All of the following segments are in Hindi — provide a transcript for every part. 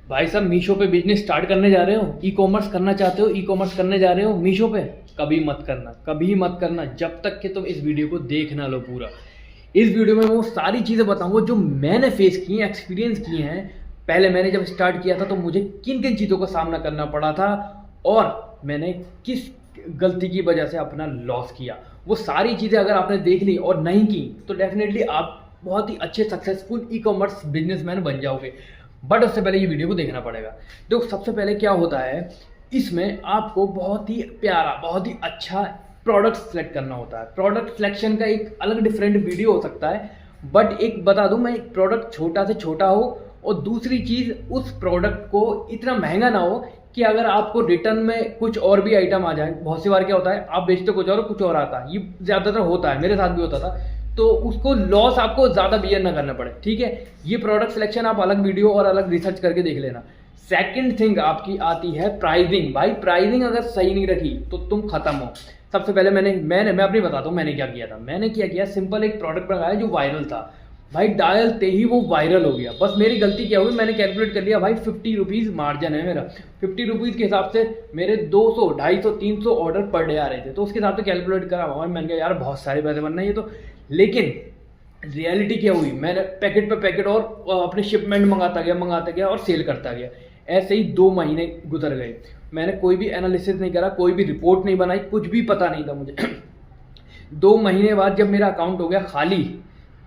भाई साहब मीशो पे बिजनेस स्टार्ट करने जा रहे हो, ई कॉमर्स करना चाहते हो, ई कॉमर्स करने जा रहे हो मीशो पे, कभी मत करना, कभी मत करना जब तक कि तुम इस वीडियो को देख ना लो पूरा। इस वीडियो में मैं वो सारी चीज़ें बताऊंगा जो मैंने फेस की हैं, एक्सपीरियंस किए हैं। पहले मैंने जब स्टार्ट किया था तो मुझे किन किन चीज़ों का सामना करना पड़ा था और मैंने किस गलती की वजह से अपना लॉस किया। वो सारी चीज़ें अगर आपने देख ली और नहीं की तो डेफिनेटली आप बहुत ही अच्छे सक्सेसफुल ई कॉमर्स बिजनेसमैन बन जाओगे। बट उससे पहले ये वीडियो को देखना पड़ेगा। देखो सबसे पहले क्या होता है, इसमें आपको बहुत ही प्यारा, बहुत ही अच्छा प्रोडक्ट सेलेक्ट करना होता है। प्रोडक्ट सिलेक्शन का एक अलग डिफरेंट वीडियो हो सकता है, बट एक बता दूं मैं, एक प्रोडक्ट छोटा से छोटा हो और दूसरी चीज़ उस प्रोडक्ट को इतना महंगा ना हो कि अगर आपको रिटर्न में कुछ और भी आइटम आ जाए। बहुत सी बार क्या होता है, आप बेचते कुछ और आता है, ये ज़्यादातर होता है, मेरे साथ भी होता था। तो उसको लॉस आपको ज़्यादा बियर ना करना पड़े, ठीक है। ये प्रोडक्ट सिलेक्शन आप अलग वीडियो और अलग रिसर्च करके देख लेना। सेकंड थिंग आपकी आती है प्राइसिंग। भाई प्राइसिंग अगर सही नहीं रखी तो तुम खत्म हो। सबसे पहले मैं अपनी बताता हूँ मैंने क्या किया था। मैंने क्या किया, सिंपल एक प्रोडक्ट बनाया जो वायरल था। भाई डालते ही वो वायरल हो गया। बस मेरी गलती क्या हुई, मैंने कैलकुलेट कर लिया भाई 50 रुपीज़ मार्जिन है मेरा। 50 रुपीज़ के हिसाब से मेरे 200, 250, 300 ऑर्डर पर डे आ रहे थे, तो उसके हिसाब से कैलकुलेट करा और मैंने कहा यार बहुत सारे पैसे बनना है ये तो। लेकिन रियलिटी क्या हुई, मैंने पैकेट पे पैकेट और अपने शिपमेंट मंगाता गया और सेल करता गया। ऐसे ही 2 महीने गुजर गए। मैंने कोई भी एनालिसिस नहीं करा, कोई भी रिपोर्ट नहीं बनाई, कुछ भी पता नहीं था मुझे। 2 महीने बाद जब मेरा अकाउंट हो गया खाली,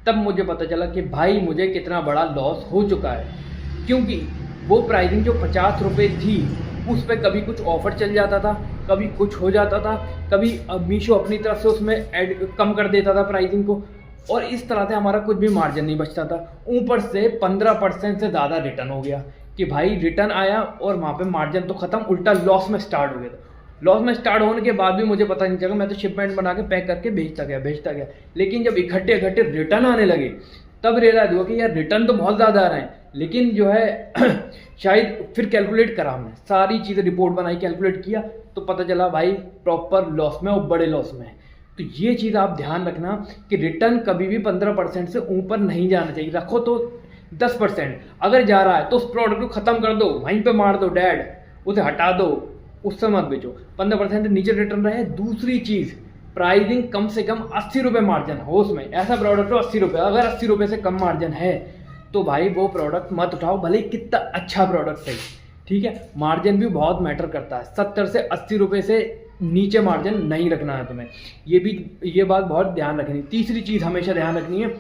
तब मुझे पता चला कि भाई मुझे कितना बड़ा लॉस हो चुका है। क्योंकि वो प्राइसिंग जो 50 रुपये थी उस पर कभी कुछ ऑफर चल जाता था, कभी कुछ हो जाता था, कभी मीशो अपनी तरफ से उसमें ऐड कम कर देता था प्राइसिंग को, और इस तरह से हमारा कुछ भी मार्जिन नहीं बचता था। ऊपर से 15% से ज़्यादा रिटर्न हो गया कि भाई रिटर्न आया और वहाँ पे मार्जिन तो ख़त्म, उल्टा लॉस में स्टार्ट हो गया था। लॉस में स्टार्ट होने के बाद भी मुझे पता नहीं चला, मैं तो शिपमेंट बना के पैक करके भेजता गया। लेकिन जब इकट्ठे रिटर्न आने लगे तब रियलाइज हुआ कि यार रिटर्न तो बहुत ज़्यादा आ रहे हैं, लेकिन जो है शायद फिर कैलकुलेट करा, हमने सारी चीज़ें रिपोर्ट बनाई, कैलकुलेट किया तो पता चला भाई प्रॉपर लॉस में और बड़े लॉस में। तो ये चीज़ आप ध्यान रखना कि रिटर्न कभी भी 15% से ऊपर नहीं जाना चाहिए। रखो तो 10%, अगर जा रहा है तो उस प्रोडक्ट को ख़त्म कर दो, वहीं पे मार दो डैड, उसे हटा दो, उससे मत बेचो। 15% से नीचे रिटर्न रहे। दूसरी चीज़, प्राइसिंग कम से कम 80 रुपये मार्जिन हो उसमें। ऐसा प्रोडक्ट हो 80 रुपये, अगर 80 रुपये से कम मार्जिन है तो भाई वो प्रोडक्ट मत उठाओ, भले ही कितना अच्छा प्रोडक्ट सही, ठीक है। मार्जिन भी बहुत मैटर करता है। 70 से 80 रुपये से नीचे मार्जिन नहीं रखना है तुम्हें, ये बात बहुत ध्यान रखनी। तीसरी चीज़ हमेशा ध्यान रखनी है,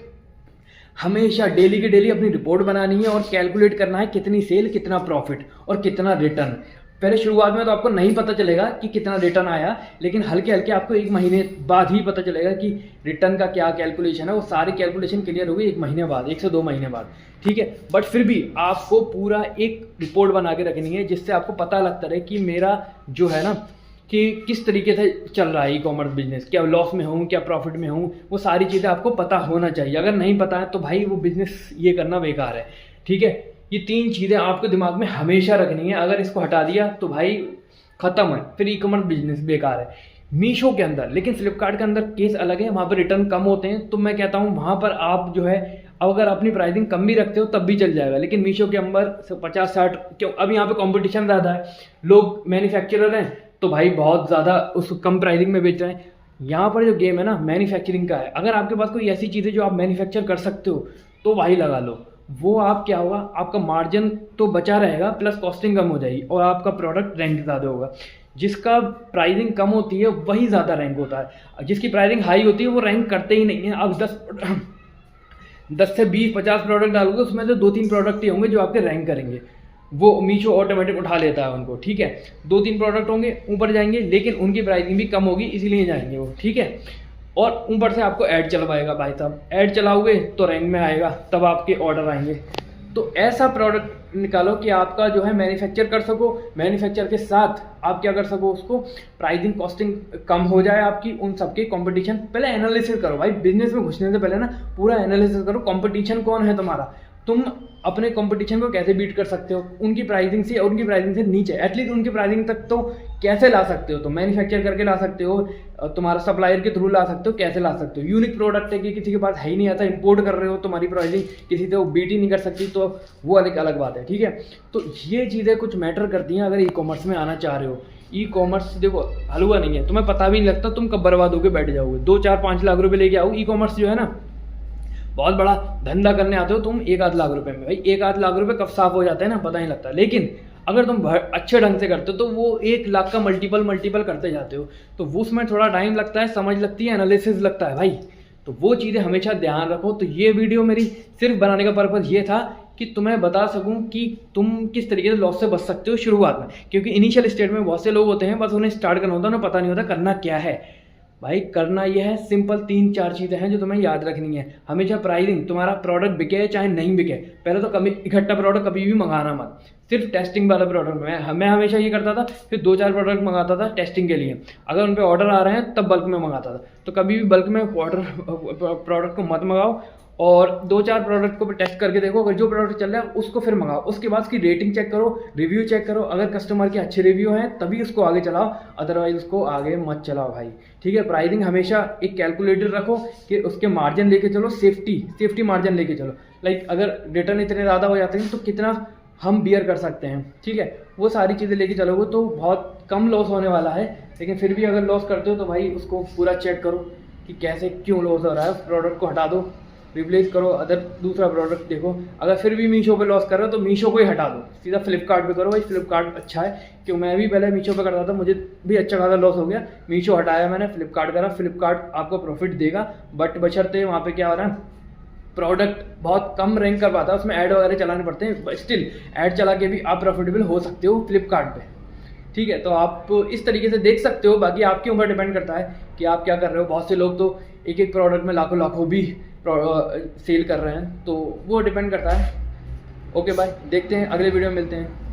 हमेशा डेली के डेली अपनी रिपोर्ट बनानी है और कैलकुलेट करना है कितनी सेल, कितना प्रॉफिट और कितना रिटर्न। पहले शुरुआत में तो आपको नहीं पता चलेगा कि कितना रिटर्न आया, लेकिन हल्के हल्के आपको 1 महीने बाद ही पता चलेगा कि रिटर्न का क्या कैलकुलेशन है। वो सारी कैलकुलेशन क्लियर होगी 1 महीने बाद, 1 से 2 महीने बाद, ठीक है। बट फिर भी आपको पूरा एक रिपोर्ट बना के रखनी है जिससे आपको पता लगता रहे कि मेरा जो है ना कि किस तरीके से चल रहा है ई कॉमर्स बिजनेस, क्या लॉस में हूँ, क्या प्रॉफिट में हूँ। वो सारी चीज़ें आपको पता होना चाहिए। अगर नहीं पता है तो भाई वो बिजनेस ये करना बेकार है, ठीक है। ये 3 चीज़ें आपको दिमाग में हमेशा रखनी है। अगर इसको हटा दिया तो भाई ख़त्म है, फिर ई कॉमर्स बिजनेस बेकार है। मीशो के अंदर, लेकिन फ्लिपकार्ट के अंदर केस अलग है, वहाँ पर रिटर्न कम होते हैं। तो मैं कहता हूँ वहाँ पर आप जो है अगर अपनी प्राइसिंग कम भी रखते हो तब भी चल जाएगा। लेकिन मीशो के अंदर 50-60, क्यों, अब यहाँ पे कंपटीशन ज़्यादा है, लोग मैन्युफैक्चरर हैं तो भाई बहुत ज़्यादा उस कम प्राइसिंग में बेच रहे हैं। यहाँ पर जो गेम है ना मैन्युफैक्चरिंग का है। अगर आपके पास कोई ऐसी चीज़ है जो आप मैन्युफैक्चर कर सकते हो तो वही लगा लो। वो आप क्या होगा, आपका मार्जिन तो बचा रहेगा, प्लस कॉस्टिंग कम हो जाएगी और आपका प्रोडक्ट रैंक ज़्यादा होगा। जिसका प्राइसिंग कम होती है वही ज़्यादा रैंक होता है, जिसकी प्राइसिंग हाई होती है वो रैंक करते ही नहीं है। आप 10 से 20-50 प्रोडक्ट डालोगे, उसमें से 2-3 प्रोडक्ट ही होंगे जो आपके रैंक करेंगे। वो मीशो ऑटोमेटिक उठा लेता है उनको, ठीक है। 2-3 प्रोडक्ट होंगे ऊपर जाएंगे, लेकिन उनकी प्राइसिंग भी कम होगी, इसीलिए जाएंगे वो, ठीक है। और ऊपर से आपको ऐड चलवाएगा भाई साहब, ऐड चलाओगे तो रैंक में आएगा, तब आपके ऑर्डर आएंगे। तो ऐसा प्रोडक्ट निकालो कि आपका जो है मैन्युफैक्चर कर सको, मैन्युफैक्चर के साथ आप क्या कर सको, उसको प्राइसिंग कॉस्टिंग कम हो जाए आपकी उन सबके कंपटीशन। पहले एनालिसिस करो भाई, बिजनेस में घुसने से पहले ना पूरा एनालिसिस करो, कंपटीशन कौन है तुम्हारा, तुम अपने कंपटीशन को कैसे बीट कर सकते हो, उनकी प्राइसिंग से और उनकी प्राइसिंग से नीचे, एटलीस्ट उनकी प्राइसिंग तक तो कैसे ला सकते हो, तो मैन्युफैक्चर करके ला सकते हो, तुम्हारा सप्लायर के थ्रू ला सकते हो, कैसे ला सकते हो। यूनिक प्रोडक्ट है कि किसी के पास है ही नहीं आता, इंपोर्ट कर रहे हो, तुम्हारी प्राइसिंग किसी से वो बीट ही नहीं कर सकती, तो वो अलग बात है, ठीक है। तो ये चीज़ें कुछ मैटर करती हैं अगर ई कॉमर्स में आना चाह रहे हो। ई कॉमर्स देखो हलवा नहीं है, तुम्हें पता भी नहीं लगता तुम कब बर्बाद होकर बैठ जाओगे। 2-4-5 लाख रुपए लेके आओ, ई कॉमर्स जो है ना बहुत बड़ा धंधा करने आते हो तुम 1-8 लाख रुपए में, भाई 1-8 लाख रुपए कब साफ हो जाते हैं ना पता नहीं लगता। लेकिन अगर तुम अच्छे ढंग से करते हो तो वो 1 लाख का मल्टीपल करते जाते हो, तो वो उसमें थोड़ा टाइम लगता है, समझ लगती है, एनालिसिस लगता है भाई। तो वो चीज़ें हमेशा ध्यान रखो। तो ये वीडियो मेरी सिर्फ बनाने का पर्पज़ ये था कि तुम्हें बता सकूं कि तुम किस तरीके से लॉस से बच सकते हो शुरुआत में, क्योंकि इनिशियल स्टेज में बहुत से लोग होते हैं बस उन्हें स्टार्ट करना होता है, उन्हें पता नहीं होता करना क्या है। भाई करना यह है सिंपल 3-4 चीज़ें हैं जो तुम्हें याद रखनी है। हमेशा प्राइसिंग, तुम्हारा प्रोडक्ट बिके चाहे नहीं बिके, पहले तो कभी इकट्ठा प्रोडक्ट कभी भी मंगाना मत, सिर्फ टेस्टिंग वाला प्रोडक्ट। मैं हमेशा ये करता था, फिर 2-4 प्रोडक्ट मंगाता था टेस्टिंग के लिए, अगर उन पर ऑर्डर आ रहे हैं तब बल्क में मंगाता था। तो कभी भी बल्क में प्रोडक्ट को मत मंगाओ, और 2-4 प्रोडक्ट को टेस्ट करके देखो, अगर जो प्रोडक्ट चल रहा है उसको फिर मंगाओ। उसके बाद उसकी रेटिंग चेक करो, रिव्यू चेक करो, अगर कस्टमर के अच्छे रिव्यू हैं तभी उसको आगे चलाओ, अदरवाइज उसको आगे मत चलाओ भाई, ठीक है। प्राइसिंग हमेशा एक कैलकुलेटर रखो कि उसके मार्जिन लेके चलो, सेफ्टी मार्जिन लेके चलो। लाइक अगर रिटर्न इतने ज़्यादा हो जाते हैं तो कितना हम बियर कर सकते हैं, ठीक है। वो सारी चीज़ें लेके चलोगे तो बहुत कम लॉस होने वाला है। लेकिन फिर भी अगर लॉस करते हो तो भाई उसको पूरा चेक करो कि कैसे क्यों लॉस हो रहा है, उस प्रोडक्ट को हटा दो, रिप्लेस करो, अदर दूसरा प्रोडक्ट देखो। अगर फिर भी मीशो पे लॉस कर रहे हो तो मीशो को ही हटा दो, सीधा फ्लिपकार्ट पे करो। भाई फ्लिपकार्ट अच्छा है, क्यों मैं भी पहले मीशो पे करता था, मुझे भी अच्छा खासा लॉस हो गया, मीशो हटाया मैंने, फ्लिपकार्ट करा। फ्लिपकार्ट आपको प्रॉफिट देगा, बट बशर्ते वहाँ पे क्या हो रहा है, प्रोडक्ट बहुत कम रैंक कर पाता है, उसमें ऐड वगैरह चलाने पड़ते हैं, स्टिल ऐड चला के भी आप प्रॉफिटेबल हो सकते हो फ्लिपकार्ट पे, ठीक है। तो आप इस तरीके से देख सकते हो, बाकी आपके ऊपर डिपेंड करता है कि आप क्या कर रहे हो। बहुत से लोग तो एक प्रोडक्ट में लाखों भी सेल कर रहे हैं, तो वो डिपेंड करता है। ओके बाय, देखते हैं अगले वीडियो में मिलते हैं।